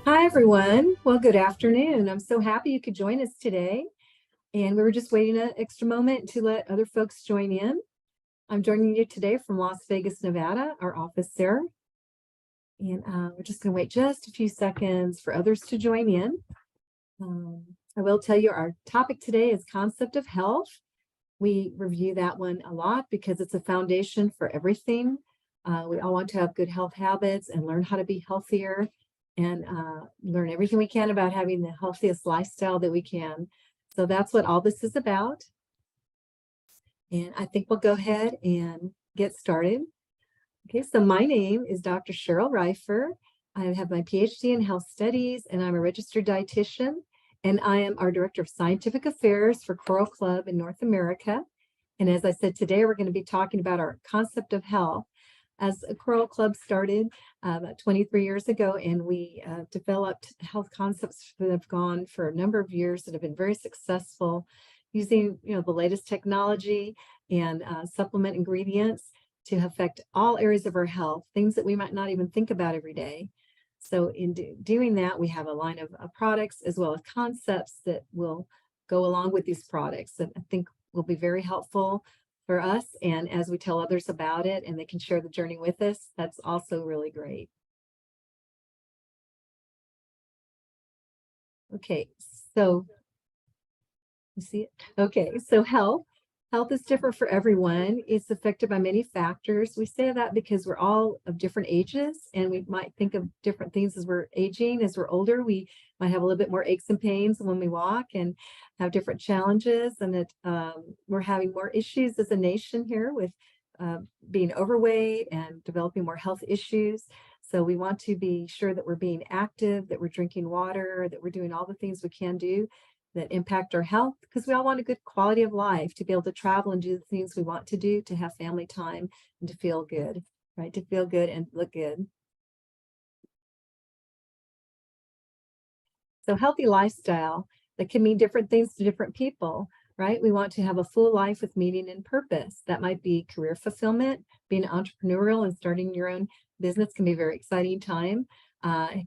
Hi, everyone. Well, good afternoon. I'm so happy you could join us today. And we were just waiting an extra moment to let other folks join in. I'm joining you today from Las Vegas, Nevada, our office there. And we're just going to wait just a few seconds for others to join in. I will tell you our topic today is concept of health. We review that one a lot because it's a foundation for everything. We all want to have good health habits and learn how to be healthier and learn everything we can about having the healthiest lifestyle that we can. So that's what all this is about. And I think we'll go ahead and get started. Okay, so my name is Dr. Cheryl Reifer. I have my PhD in health studies and I'm a registered dietitian. And I am our Director of Scientific Affairs for Coral Club in North America. And as I said, today we're going to be talking about our concept of health. As a Coral Club started about 23 years ago, and we developed health concepts that have gone for a number of years that have been very successful using the latest technology and supplement ingredients to affect all areas of our health, things that we might not even think about every day. So in doing that, we have a line of products as well as concepts that will go along with these products that I think will be very helpful for us. And as we tell others about it and they can share the journey with us, that's also really great. Okay, so you see it? Okay, so health. Health is different for everyone. It's affected by many factors. We say that because we're all of different ages and we might think of different things as we're aging. As we're older, we might have a little bit more aches and pains when we walk and have different challenges. And that we're having more issues as a nation here with being overweight and developing more health issues. So we want to be sure that we're being active, that we're drinking water, that we're doing all the things we can do that impact our health, because we all want a good quality of life, to be able to travel and do the things we want to do, to have family time and to feel good, right? To feel good and look good. So healthy lifestyle, that can mean different things to different people, right? We want to have a full life with meaning and purpose. That might be career fulfillment, being entrepreneurial and starting your own business can be a very exciting time.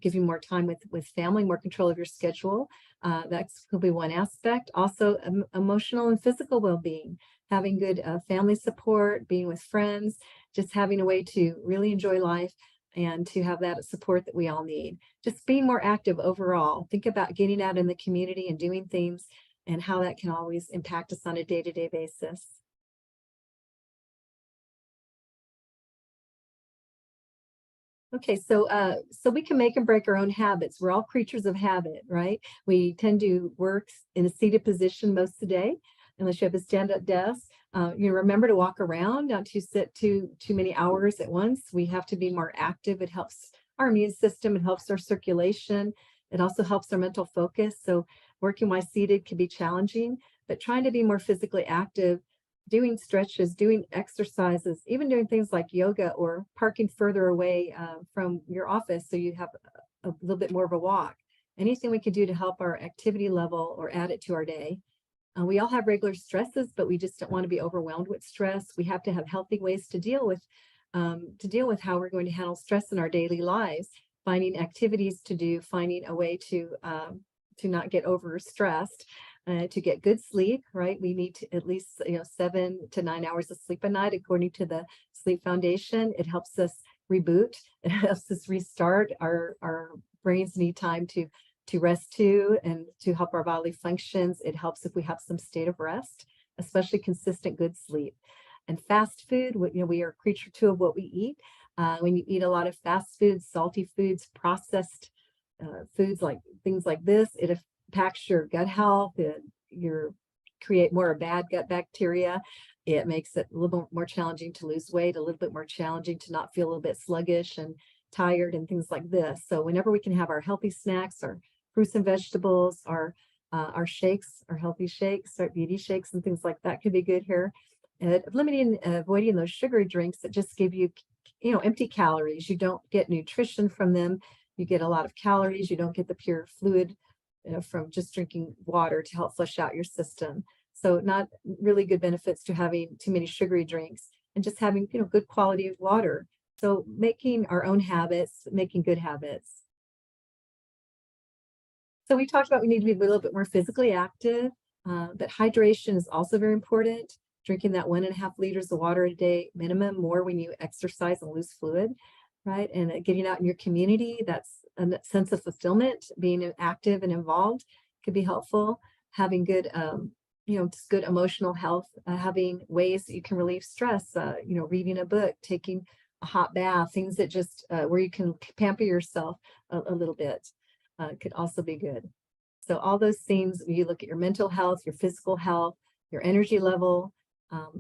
Give you more time with family, more control of your schedule. That could be one aspect. Also, emotional and physical well-being, having good family support, being with friends, just having a way to really enjoy life and to have that support that we all need. Just being more active overall. Think about getting out in the community and doing things and how that can always impact us on a day-to-day basis. Okay, so we can make and break our own habits. We're all creatures of habit, right? We tend to work in a seated position most of the day, unless you have a stand-up desk. Remember to walk around, not to sit too many hours at once. We have to be more active. It helps our immune system. It helps our circulation. It also helps our mental focus. So working while seated can be challenging, but trying to be more physically active, doing stretches, doing exercises, even doing things like yoga or parking further away from your office so you have a little bit more of a walk. Anything we can do to help our activity level or add it to our day. We all have regular stresses, but we just don't want to be overwhelmed with stress. We have to have healthy ways to deal with how we're going to handle stress in our daily lives, finding activities to do, finding a way to not get overstressed. To get good sleep, right? We need to at least 7 to 9 hours of sleep a night, according to the Sleep Foundation. It helps us reboot. It helps us restart. Our brains need time to rest too, and to help our bodily functions. It helps if we have some state of rest, especially consistent good sleep. And fast food, we are a creature too of what we eat. When you eat a lot of fast foods, salty foods, processed foods like things like this, it impacts your gut health. You create more bad gut bacteria. It makes it a little bit more challenging to lose weight, a little bit more challenging to not feel a little bit sluggish and tired and things like this. So whenever we can have our healthy snacks, our fruits and vegetables, our shakes, our healthy shakes, our beauty shakes and things like that could be good here. And avoiding those sugary drinks that just give you, empty calories. You don't get nutrition from them. You get a lot of calories. You don't get the pure fluid from just drinking water to help flush out your system. So not really good benefits to having too many sugary drinks and just having, good quality of water. So making our own habits, making good habits. So we talked about we need to be a little bit more physically active, but hydration is also very important. Drinking that 1.5 liters of water a day minimum, more when you exercise and lose fluid, right? And getting out in your community, that's a sense of fulfillment, being active and involved could be helpful. Having good, just good emotional health, having ways that you can relieve stress, reading a book, taking a hot bath, things that just where you can pamper yourself a little bit could also be good. So all those things, when you look at your mental health, your physical health, your energy level,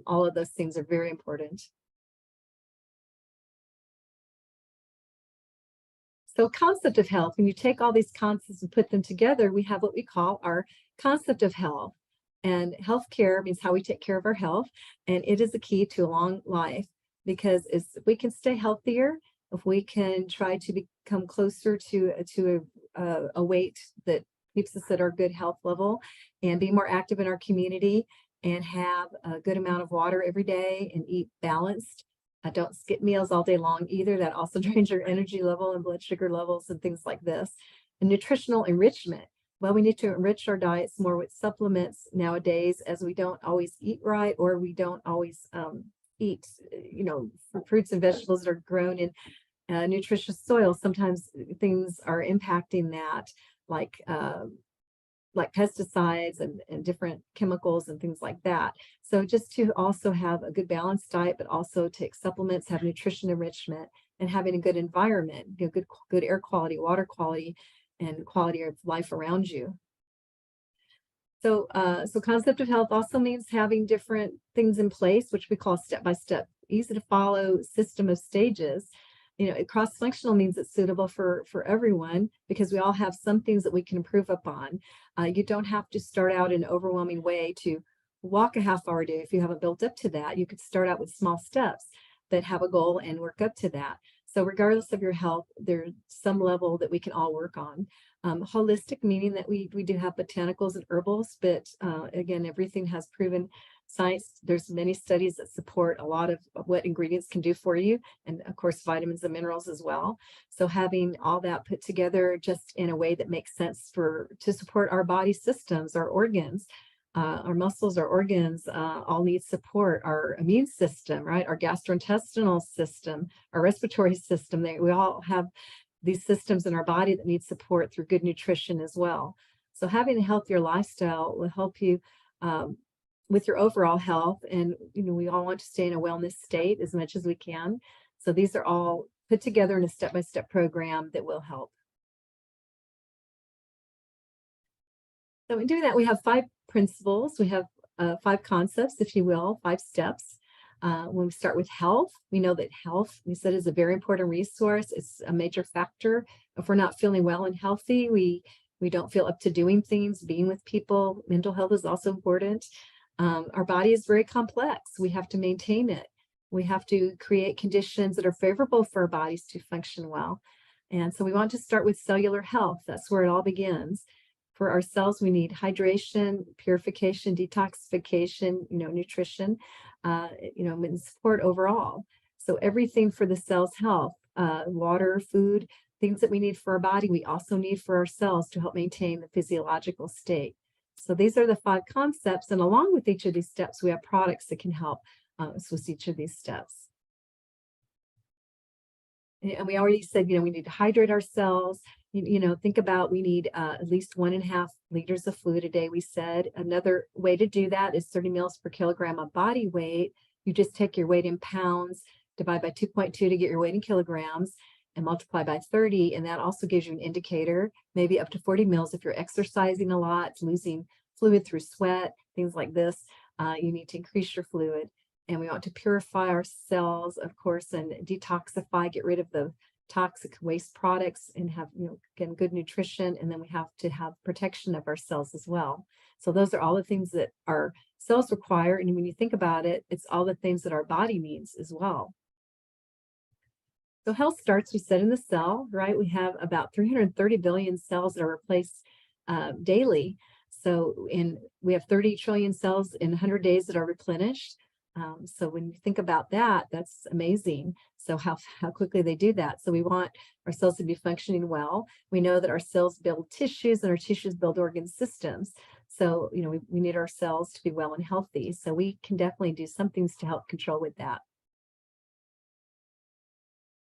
all of those things are very important. So concept of health, when you take all these concepts and put them together, we have what we call our concept of health. And healthcare means how we take care of our health. And it is the key to a long life because if we can stay healthier, if we can try to become closer to a weight that keeps us at our good health level and be more active in our community and have a good amount of water every day and eat balanced. Don't skip meals all day long either. That also drains your energy level and blood sugar levels and things like this. And nutritional enrichment. Well, we need to enrich our diets more with supplements nowadays as we don't always eat right, or we don't always eat, fruits and vegetables that are grown in nutritious soil. Sometimes things are impacting that, like pesticides and different chemicals and things like that. So just to also have a good balanced diet, but also take supplements, have nutrition enrichment, and having a good environment, good air quality, water quality, and quality of life around you. So, concept of health also means having different things in place, which we call step-by-step, easy to follow system of stages. Cross-functional means it's suitable for everyone because we all have some things that we can improve upon. You don't have to start out in an overwhelming way to walk a half-hour a day if you haven't built up to that. You could start out with small steps that have a goal and work up to that. So regardless of your health, there's some level that we can all work on. Holistic, meaning that we do have botanicals and herbals, but again, everything has proven science. There's many studies that support a lot of what ingredients can do for you, and of course vitamins and minerals as well. So having all that put together just in a way that makes sense to support our body systems, our organs, our muscles, our organs, all need support. Our immune system, right? Our gastrointestinal system, our respiratory system. We all have these systems in our body that need support through good nutrition as well. So having a healthier lifestyle will help you with your overall health. And, we all want to stay in a wellness state as much as we can. So these are all put together in a step-by-step program that will help. So in doing that, we have 5 principles. We have 5 concepts, if you will, 5 steps. When we start with health, we know that health, we said, is a very important resource. It's a major factor. If we're not feeling well and healthy, we don't feel up to doing things, being with people. Mental health is also important. Our body is very complex. We have to maintain it. We have to create conditions that are favorable for our bodies to function well. And so we want to start with cellular health. That's where it all begins. For our cells, we need hydration, purification, detoxification, nutrition, and support overall. So everything for the cell's health, water, food, things that we need for our body, we also need for our cells to help maintain the physiological state. So these are the 5 concepts. And along with each of these steps, we have products that can help us with each of these steps. And we already said, we need to hydrate our cells. Think about, we need at least 1.5 liters of fluid a day, we said. Another way to do that is 30 mils per kilogram of body weight. You just take your weight in pounds, divide by 2.2 to get your weight in kilograms, and multiply by 30. And that also gives you an indicator, maybe up to 40 mils if you're exercising a lot, losing fluid through sweat, things like this. You need to increase your fluid. And we want to purify our cells, of course, and detoxify, get rid of the toxic waste products and have, again, good nutrition. And then we have to have protection of our cells as well. So those are all the things that our cells require. And when you think about it, it's all the things that our body needs as well. So health starts, we said, in the cell, right? We have about 330 billion cells that are replaced daily. So we have 30 trillion cells in 100 days that are replenished. So when you think about that, that's amazing. So how quickly they do that. So we want our cells to be functioning well. We know that our cells build tissues and our tissues build organ systems. So, we need our cells to be well and healthy. So we can definitely do some things to help control with that.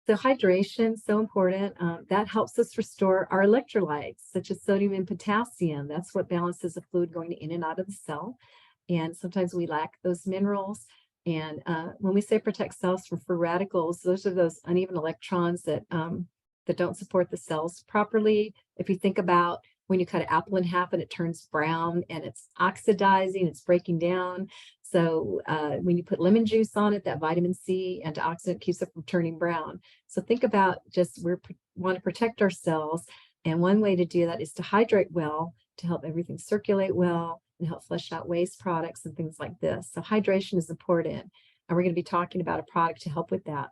So hydration, so important. That helps us restore our electrolytes, such as sodium and potassium. That's what balances the fluid going in and out of the cell. And sometimes we lack those minerals. And when we say protect cells from free radicals, those are those uneven electrons that don't support the cells properly. If you think about when you cut an apple in half and it turns brown and it's oxidizing, it's breaking down. So when you put lemon juice on it, that vitamin C antioxidant keeps it from turning brown. So think about just we want to protect our cells. And one way to do that is to hydrate well, to help everything circulate well and help flush out waste products and things like this. So hydration is important. And we're going to be talking about a product to help with that.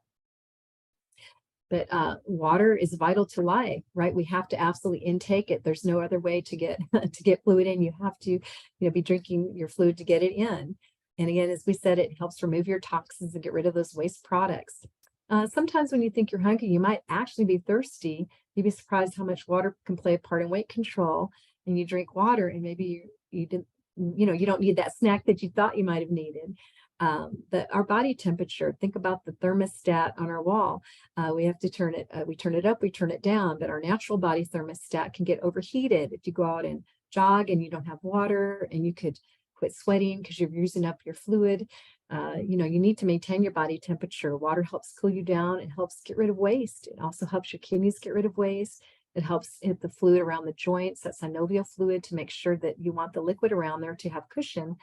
But water is vital to life, right? We have to absolutely intake it. There's no other way to get to get fluid in. You have to, be drinking your fluid to get it in. And again, as we said, it helps remove your toxins and get rid of those waste products. Sometimes when you think you're hungry, you might actually be thirsty. You'd be surprised how much water can play a part in weight control. And you drink water, and maybe you didn't, you don't need that snack that you thought you might have needed. But our body temperature, think about the thermostat on our wall. We have to turn it, we turn it up, we turn it down, but our natural body thermostat can get overheated if you go out and jog and you don't have water, and you could quit sweating because you're using up your fluid. You need to maintain your body temperature. Water helps cool you down. It helps get rid of waste. It also helps your kidneys get rid of waste. It helps hit the fluid around the joints, that synovial fluid, to make sure that you want the liquid around there to have cushion,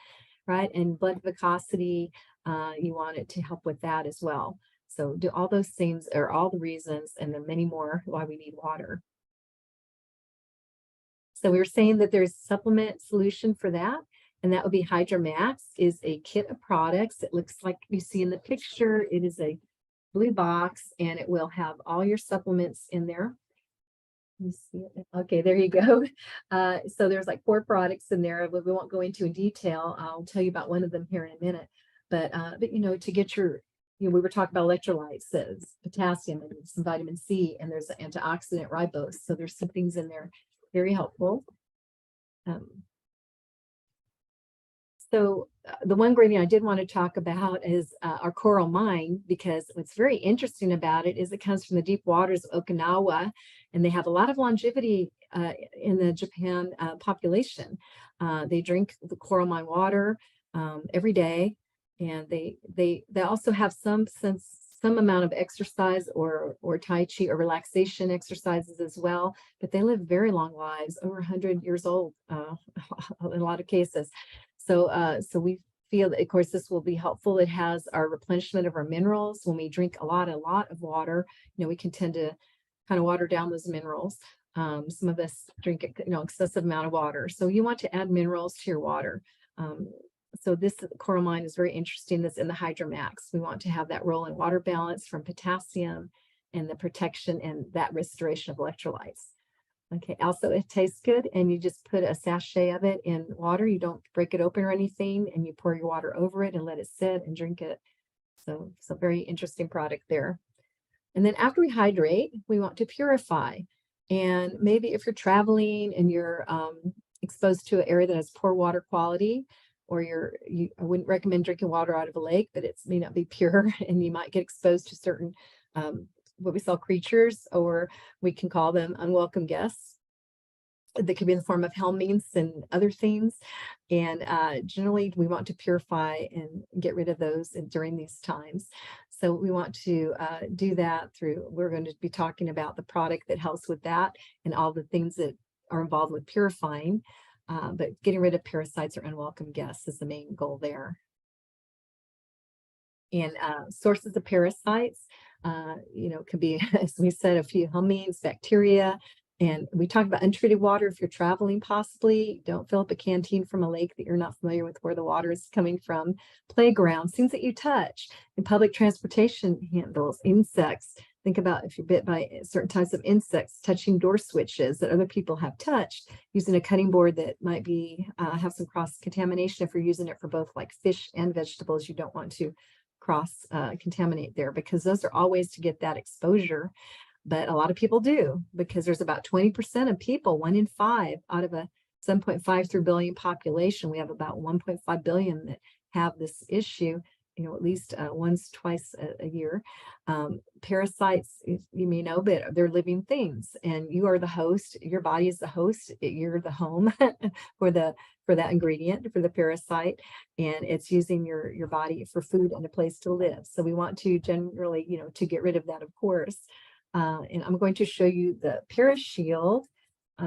right? And blood viscosity, you want it to help with that as well. So do all those things are all the reasons, and there are many more why we need water. So we were saying that there's a supplement solution for that, and that would be HydraMax is a kit of products. It looks like you see in the picture. It is a blue box, and it will have all your supplements in there. Let me see it. Okay, there you go. So there's like 4 products in there, but we won't go into in detail. I'll tell you about one of them here in a minute. But to get your, we were talking about electrolytes, potassium and some vitamin C, and there's an antioxidant ribose. So there's some things in there very helpful. So the one ingredient I did want to talk about is our coral mine, because what's very interesting about it is it comes from the deep waters of Okinawa, and they have a lot of longevity in the Japan population. They drink the coral mine water every day, and they also have some amount of exercise or Tai Chi or relaxation exercises as well, but they live very long lives, over 100 years old in a lot of cases. So we feel that, of course, this will be helpful. It has our replenishment of our minerals. When we drink a lot of water, we can tend to kind of water down those minerals. Some of us drink, excessive amount of water. So you want to add minerals to your water. So this coral mine is very interesting. That's in the HydraMax. We want to have that role in water balance from potassium and the protection and that restoration of electrolytes. Okay, also it tastes good, and you just put a sachet of it in water. You don't break it open or anything, and you pour your water over it and let it sit and drink it. So it's a very interesting product there. And then after we hydrate, we want to purify. And maybe if you're traveling and you're exposed to an area that has poor water quality, or I wouldn't recommend drinking water out of a lake, but it may not be pure, and you might get exposed to certain what we call creatures, or we can call them unwelcome guests. They could be in the form of helminths and other things. And generally, we want to purify and get rid of those during these times. So we want to do that we're going to be talking about the product that helps with that and all the things that are involved with purifying. But getting rid of parasites or unwelcome guests is the main goal there. And sources of parasites, can be, as we said, a few helminths, bacteria. And we talked about untreated water. If you're traveling, possibly don't fill up a canteen from a lake that you're not familiar with where the water is coming from. Playgrounds, things that you touch, and public transportation handles, insects Think about if you're bit by certain types of insects, touching door switches that other people have touched, using a cutting board that might be have some cross contamination. If you're using it for both like fish and vegetables, you don't want to cross contaminate there, because those are all ways to get that exposure. But a lot of people do, because there's about 20% of people, 1 in 5 out of a 7.53 billion population. We have about 1.5 billion that have this issue, at least once, twice a year. Parasites, you may know, but they're living things, and you are the host. Your body is the host. You're the home for that ingredient, for the parasite, and it's using your body for food and a place to live. So we want to generally, to get rid of that, of course. And I'm going to show you the ParaShield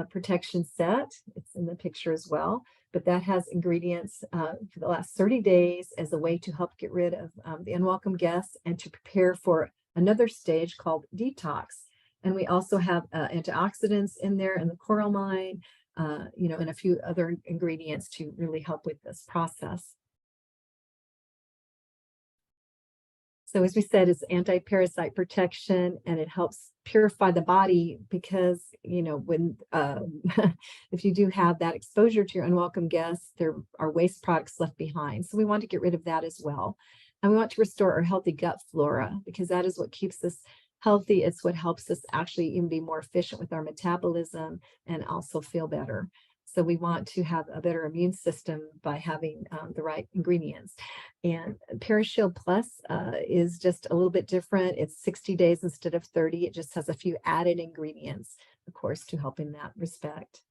protection set. It's in the picture as well, but that has ingredients for the last 30 days as a way to help get rid of the unwelcome guests and to prepare for another stage called detox. And we also have antioxidants in there, and the coralline, and a few other ingredients to really help with this process. So as we said, it's anti-parasite protection, and it helps purify the body, because, when if you do have that exposure to your unwelcome guests, there are waste products left behind. So we want to get rid of that as well. And we want to restore our healthy gut flora, because that is what keeps us healthy. It's what helps us actually even be more efficient with our metabolism and also feel better. So we want to have a better immune system by having the right ingredients. And ParaShield Plus is just a little bit different. It's 60 days instead of 30. It just has a few added ingredients, of course, to help in that respect.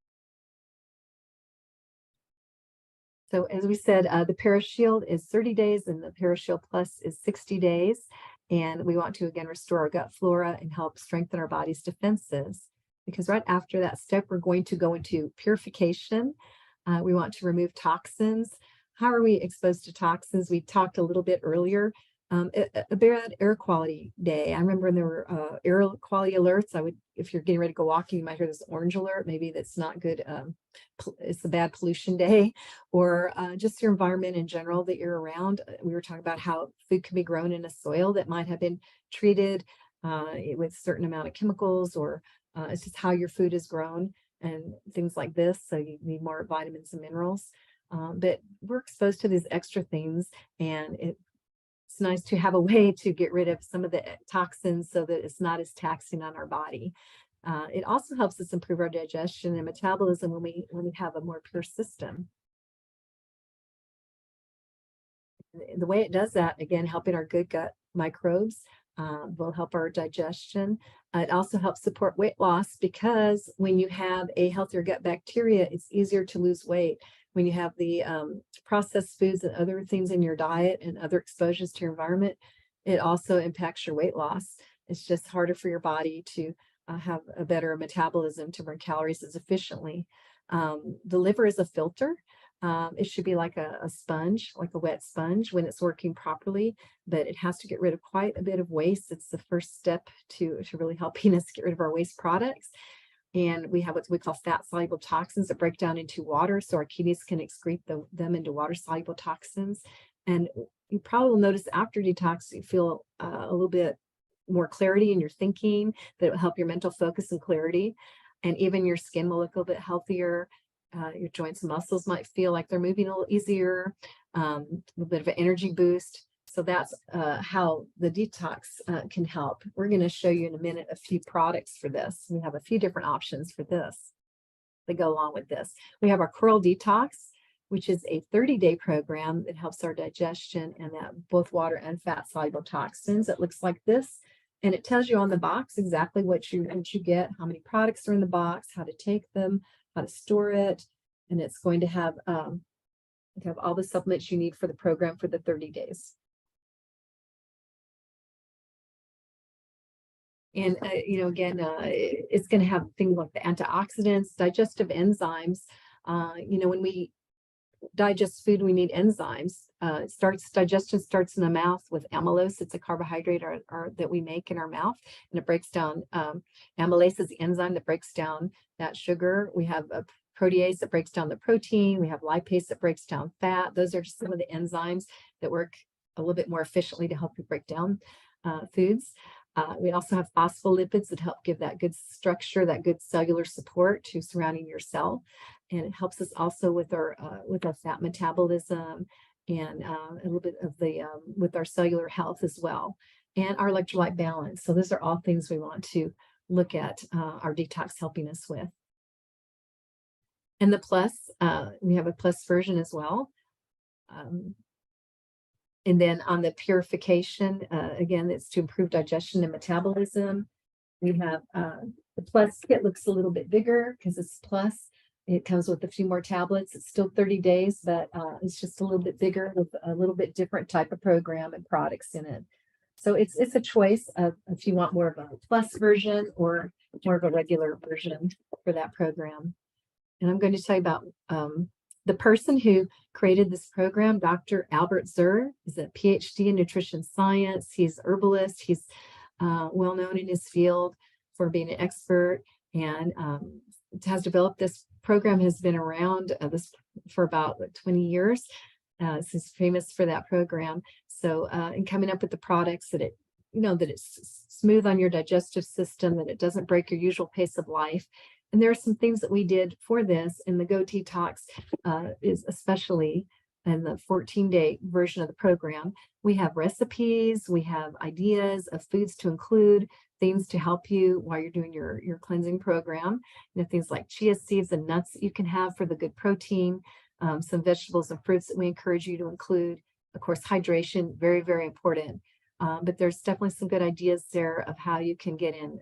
So as we said, the ParaShield is 30 days and the ParaShield Plus is 60 days. And we want to, again, restore our gut flora and help strengthen our body's defenses. Because right after that step, we're going to go into purification. We want to remove toxins. How are we exposed to toxins? We talked a little bit earlier. A bad air quality day. I remember when there were air quality alerts. If you're getting ready to go walking, you might hear this orange alert. Maybe that's not good. It's a bad pollution day, or just your environment in general that you're around. We were talking about how food can be grown in a soil that might have been treated with a certain amount of chemicals, or it's just how your food is grown and things like this. So you need more vitamins and minerals. But we're exposed to these extra things, and it's nice to have a way to get rid of some of the toxins so that it's not as taxing on our body. It also helps us improve our digestion and metabolism when we have a more pure system. The way it does that, again, helping our good gut microbes, will help our digestion. It also helps support weight loss, because when you have a healthier gut bacteria, it's easier to lose weight. When you have the processed foods and other things in your diet and other exposures to your environment, it also impacts your weight loss. It's just harder for your body to have a better metabolism to burn calories as efficiently. The liver is a filter. It should be like a sponge, like a wet sponge when it's working properly, but it has to get rid of quite a bit of waste. It's the first step to really helping us get rid of our waste products. And we have what we call fat-soluble toxins that break down into water, so our kidneys can excrete them into water-soluble toxins. And you probably will notice after detox, you feel a little bit more clarity in your thinking, that it will help your mental focus and clarity. And even your skin will look a little bit healthier. Your joints and muscles might feel like they're moving a little easier, a little bit of an energy boost. So that's how the detox can help. We're going to show you in a minute a few products for this. We have a few different options for this that go along with this. We have our Coral Detox, which is a 30-day program that helps our digestion and that both water and fat-soluble toxins. It looks like this, and it tells you on the box exactly what you get, how many products are in the box, how to take them, how to store it, and it's going to have all the supplements you need for the program for the 30 days. And, it's going to have things like the antioxidants, digestive enzymes. When we digest food, we need enzymes. Digestion starts in the mouth with amylose. It's a carbohydrate that we make in our mouth, and it breaks down. Amylase is the enzyme that breaks down that sugar. We have a protease that breaks down the protein. We have lipase that breaks down fat. Those are just some of the enzymes that work a little bit more efficiently to help you break down foods. We also have phospholipids that help give that good structure, that good cellular support to surrounding your cell. And it helps us also with our fat metabolism and a little bit of the with our cellular health as well, and our electrolyte balance. So those are all things we want to look at our detox helping us with. And the plus, we have a plus version as well. And then on the purification, again, it's to improve digestion and metabolism. We have the plus kit looks a little bit bigger because it's plus. It comes with a few more tablets. It's still 30 days, but it's just a little bit bigger with a little bit different type of program and products in it. So it's a choice of if you want more of a plus version or more of a regular version for that program. And I'm going to tell you about the person who created this program. Dr. Albert Zur is a PhD in nutrition science. He's a herbalist. He's well known in his field for being an expert, and has developed this program. Has been around this for about 20 years. So he's famous for that program. So in coming up with the products that that it's smooth on your digestive system, that it doesn't break your usual pace of life. And there are some things that we did for this, and the Go Detox is especially in the 14-day version of the program. We have recipes, we have ideas of foods to include, things to help you while you're doing your cleansing program. Things like chia seeds and nuts that you can have for the good protein, some vegetables and fruits that we encourage you to include. Of course, hydration, very, very important. But there's definitely some good ideas there of how you can get in,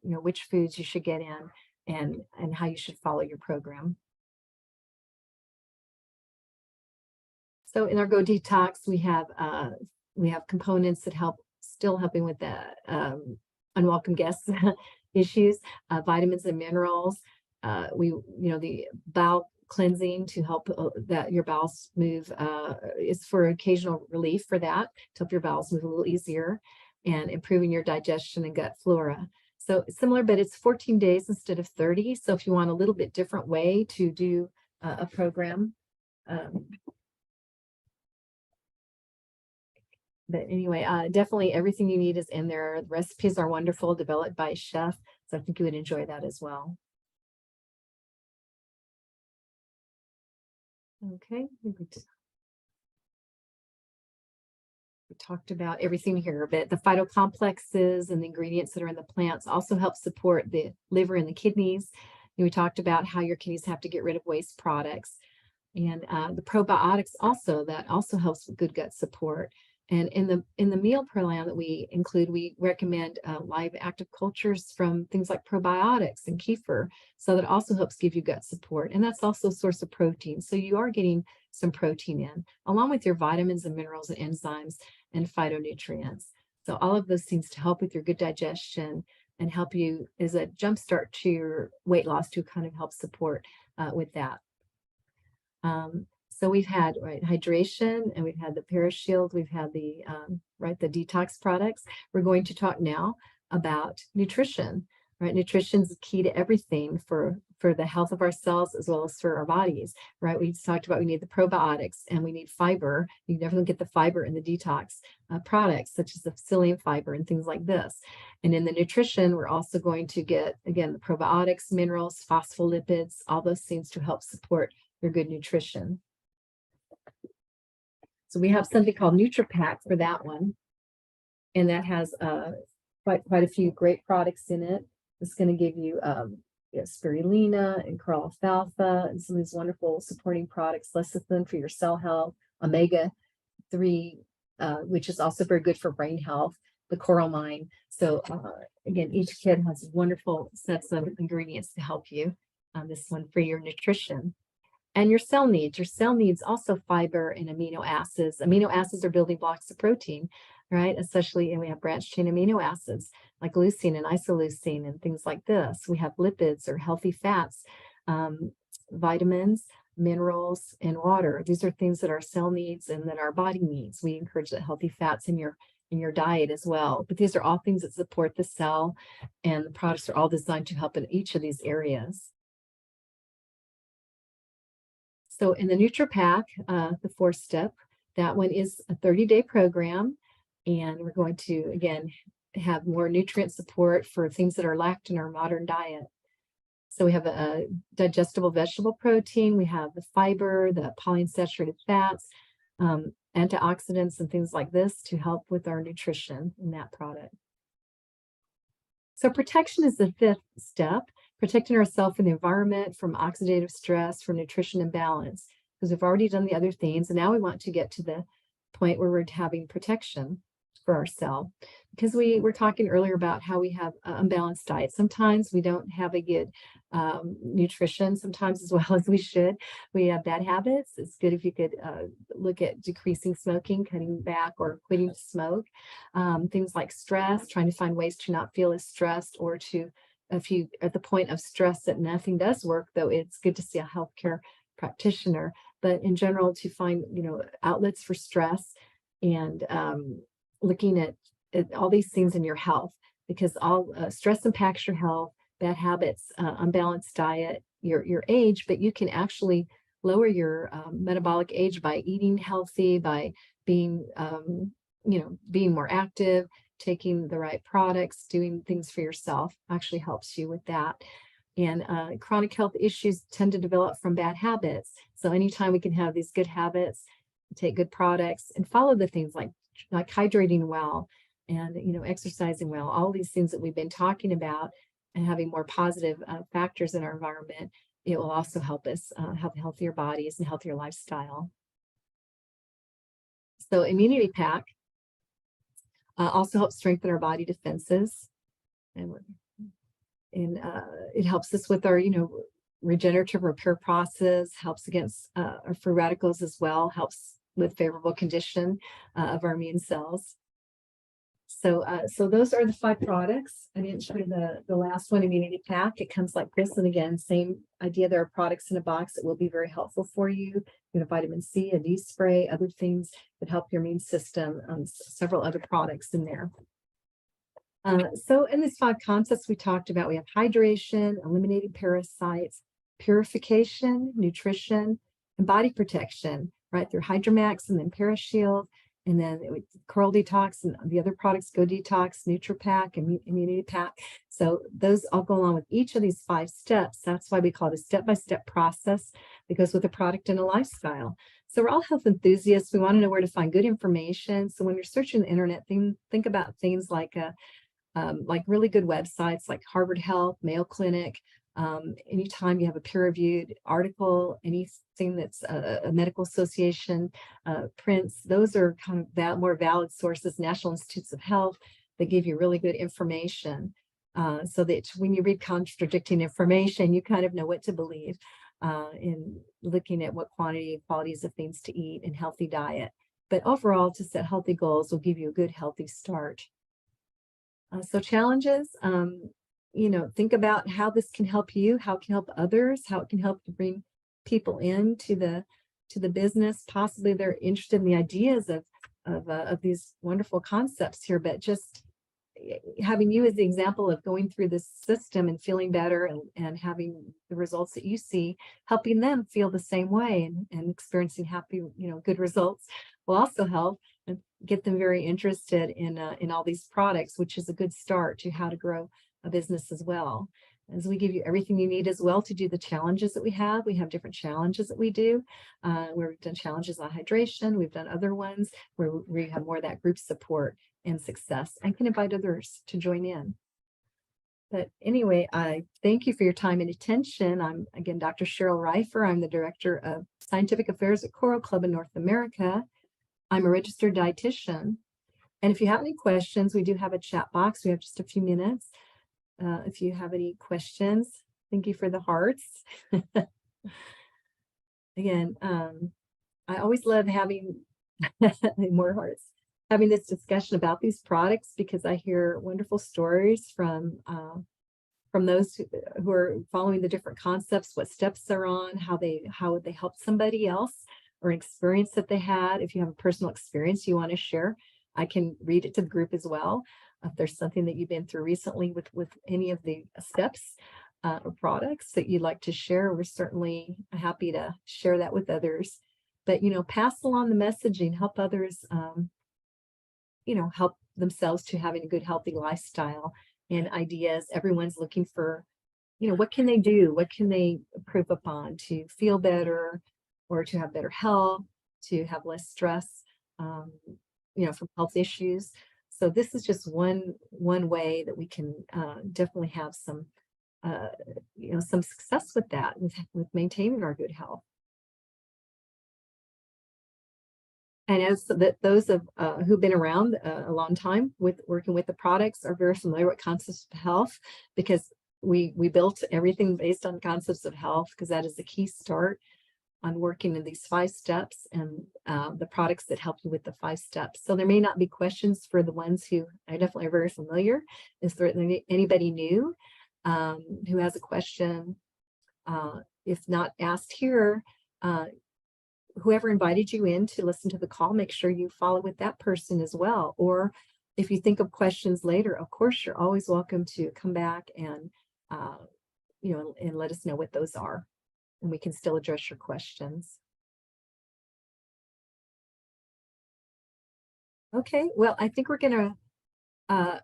which foods you should get in, and how you should follow your program. So in our Go Detox, we have components that still helping with the unwelcome guest issues, vitamins and minerals. The bowel cleansing to help that your bowels move is for occasional relief for that, to help your bowels move a little easier, and improving your digestion and gut flora. So it's similar, but it's 14 days instead of 30. So if you want a little bit different way to do a program. But anyway, definitely everything you need is in there. The recipes are wonderful, developed by a chef. So I think you would enjoy that as well. Okay. We talked about everything here, but the phytocomplexes and the ingredients that are in the plants also help support the liver and the kidneys. And we talked about how your kidneys have to get rid of waste products. And the probiotics that also helps with good gut support. And in the meal plan that we include, we recommend live active cultures from things like probiotics and kefir. So that also helps give you gut support. And that's also a source of protein. So you are getting some protein in, along with your vitamins and minerals and enzymes and phytonutrients. So all of those things to help with your good digestion and help you as a jumpstart to your weight loss, to kind of help support with that. So we've had hydration, and we've had the Parashield, we've had the the detox products. We're going to talk now about nutrition. Nutrition is key to everything for the health of our cells as well as for our bodies. We talked about we need the probiotics and we need fiber. You never get the fiber in the detox products, such as the psyllium fiber and things like this. And in the nutrition, we're also going to get, again, the probiotics, minerals, phospholipids, all those things to help support your good nutrition. So we have something called NutriPack for that one, and that has quite a few great products in it. It's going to give you spirulina and coral alfalfa and some of these wonderful supporting products, lecithin for your cell health, omega-3, which is also very good for brain health, the coral mine. So again, each kit has wonderful sets of ingredients to help you. This one for your nutrition. And your cell needs. Your cell needs also fiber and amino acids. Amino acids are building blocks of protein, especially, and we have branched chain amino acids like leucine and isoleucine and things like this. We have lipids or healthy fats, vitamins, minerals, and water. These are things that our cell needs and that our body needs. We encourage the healthy fats in your diet as well. But these are all things that support the cell, and the products are all designed to help in each of these areas. So in the NutriPack, the 4-step, that one is a 30-day program. And we're going to, again, have more nutrient support for things that are lacked in our modern diet. So we have a digestible vegetable protein, we have the fiber, the polyunsaturated fats, antioxidants and things like this to help with our nutrition in that product. So protection is the fifth step, protecting ourselves from the environment, from oxidative stress, from nutrition imbalance, because we've already done the other things. And now we want to get to the point where we're having protection for ourselves, because we were talking earlier about how we have unbalanced diet. Sometimes we don't have a good nutrition, sometimes as well as we should. We have bad habits. It's good if you could look at decreasing smoking, cutting back, or quitting to smoke. Things like stress, trying to find ways to not feel as stressed, or to, if you at the point of stress that nothing does work, though it's good to see a healthcare practitioner, but in general to find, outlets for stress, and looking at all these things in your health, because all stress impacts your health, bad habits, unbalanced diet, your age, but you can actually lower your metabolic age by eating healthy, by being, being more active, taking the right products, doing things for yourself actually helps you with that. And chronic health issues tend to develop from bad habits. So anytime we can have these good habits, take good products, and follow the things like hydrating well, and exercising well, all these things that we've been talking about, and having more positive factors in our environment, it will also help us have healthier bodies and healthier lifestyle. So immunity pack also helps strengthen our body defenses, and it helps us with our regenerative repair process, helps against our free radicals as well, helps with favorable condition of our immune cells. So those are the 5 products. I didn't show you the last one, immunity pack. It comes like this, and again, same idea. There are products in a box that will be very helpful for you. Vitamin C, a D spray, other things that help your immune system. Several other products in there. So in these 5 concepts we talked about, we have hydration, eliminating parasites, purification, nutrition, and body protection, right? Through Hydromax and then Parashield, and then Coral Detox, and the other products, Go Detox, NutriPack, and Immunity Pack. So those all go along with each of these 5 steps. That's why we call it a step-by-step process, because with a product and a lifestyle. So we're all health enthusiasts. We want to know where to find good information. So when you're searching the internet, think about things like really good websites like Harvard Health, Mayo Clinic. Anytime you have a peer-reviewed article, anything that's a medical association prints, those are kind of more valid sources. National Institutes of Health, they give you really good information, so that when you read contradicting information, you kind of know what to believe in looking at what qualities of things to eat and healthy diet. But overall, to set healthy goals will give you a good, healthy start. So challenges, think about how this can help you, how it can help others, how it can help to bring people into the business. Possibly they're interested in the ideas of these wonderful concepts here, but just having you as the example of going through this system and feeling better, and having the results that you see, helping them feel the same way, and experiencing happy, good results will also help and get them very interested in all these products, which is a good start to how to grow a business as well. As we give you everything you need as well to do the challenges that we have different challenges that we do. We've done challenges on hydration. We've done other ones where we have more of that group support and success, and can invite others to join in. But anyway, I thank you for your time and attention. I'm again Dr. Cheryl Reifer. I'm the Director of Scientific Affairs at Coral Club in North America. I'm a registered dietitian. And if you have any questions, we do have a chat box. We have just a few minutes. If you have any questions, thank you for the hearts. Again, I always love having more hearts, having this discussion about these products, because I hear wonderful stories from those who are following the different concepts, what steps they're on, how they helped somebody else, or an experience that they had. If you have a personal experience you want to share, I can read it to the group as well. If there's something that you've been through recently with any of the steps or products that you'd like to share, we're certainly happy to share that with others. But pass along the messaging, help others, help themselves to having a good, healthy lifestyle and ideas. Everyone's looking for, what can they do? What can they improve upon to feel better or to have better health, to have less stress, from health issues. So this is just one way that we can definitely have some, some success with that, with maintaining our good health. And as that those of who've been around a long time with working with the products are very familiar with concepts of health, because we built everything based on concepts of health, because that is the key start on working in these 5 steps and the products that help you with the 5 steps. So there may not be questions for the ones who I definitely are very familiar. Is there anybody new who has a question? If not asked here, whoever invited you in to listen to the call, make sure you follow with that person as well. Or if you think of questions later, of course, you're always welcome to come back and, and let us know what those are, and we can still address your questions. Okay, well, I think we're gonna, I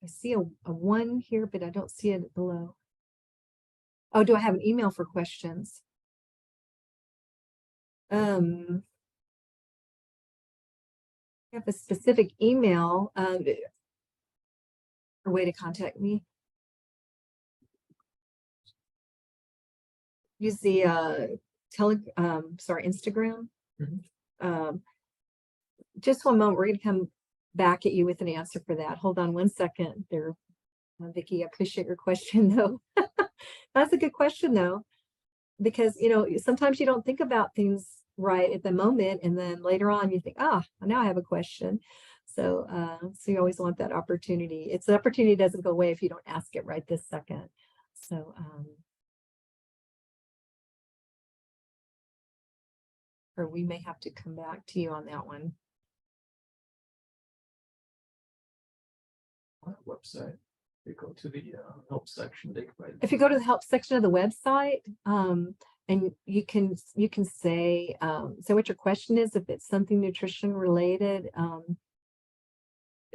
see a 1 here, but I don't see it below. Oh, do I have an email for questions? I have a specific email or way to contact me. Use the Instagram. Just one moment, we're going to come back at you with an answer for that. Hold on one second there, Vicki. I appreciate your question though. That's a good question though, because sometimes you don't think about things right at the moment, and then later on you think, now I have a question. So so you always want that opportunity. It's the opportunity doesn't go away if you don't ask it right this second. So or we may have to come back to you on that one. On the website, you go to the help section. If you go to the help section of the website, and you can say what your question is. If it's something nutrition related,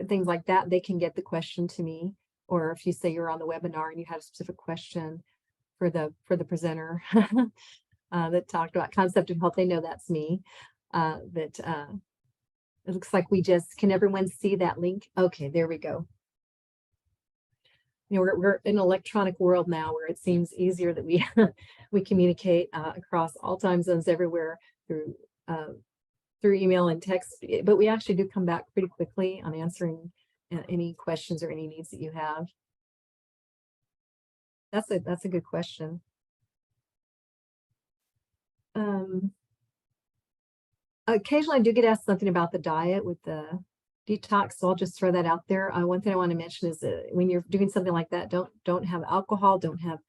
things like that, they can get the question to me. Or if you say you're on the webinar and you have a specific question for the presenter that talked about concept of health, they know that's me. It looks like can everyone see that link? Okay, there we go. We're in an electronic world now where it seems easier that we we communicate across all time zones everywhere through email and text, but we actually do come back pretty quickly on answering any questions or any needs that you have. That's a good question. Occasionally I do get asked something about the diet with the detox, so I'll just throw that out there. One thing I want to mention is that when you're doing something like that, don't have alcohol, don't have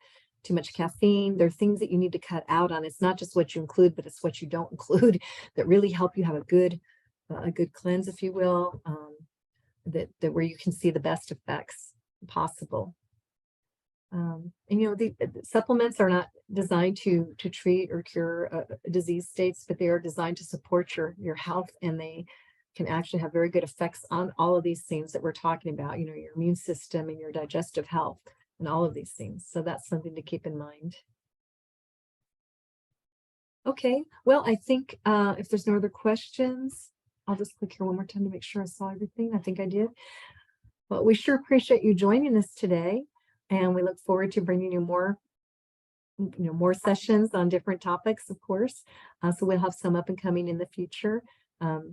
too much caffeine. There are things that you need to cut out on. It's not just what you include, but it's what you don't include that really help you have a good cleanse, if you will, that where you can see the best effects possible. And the supplements are not designed to treat or cure disease states, but they are designed to support your health, and they can actually have very good effects on all of these things that we're talking about, your immune system and your digestive health and all of these things. So that's something to keep in mind. Okay, well, I think if there's no other questions, I'll just click here one more time to make sure I saw everything. I think I did. Well, we sure appreciate you joining us today, and we look forward to bringing you more sessions on different topics, of course. So we'll have some up and coming in the future.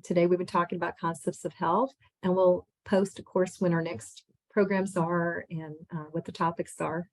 Today we've been talking about concepts of health, and we'll post, of course, when our next programs are and what the topics are.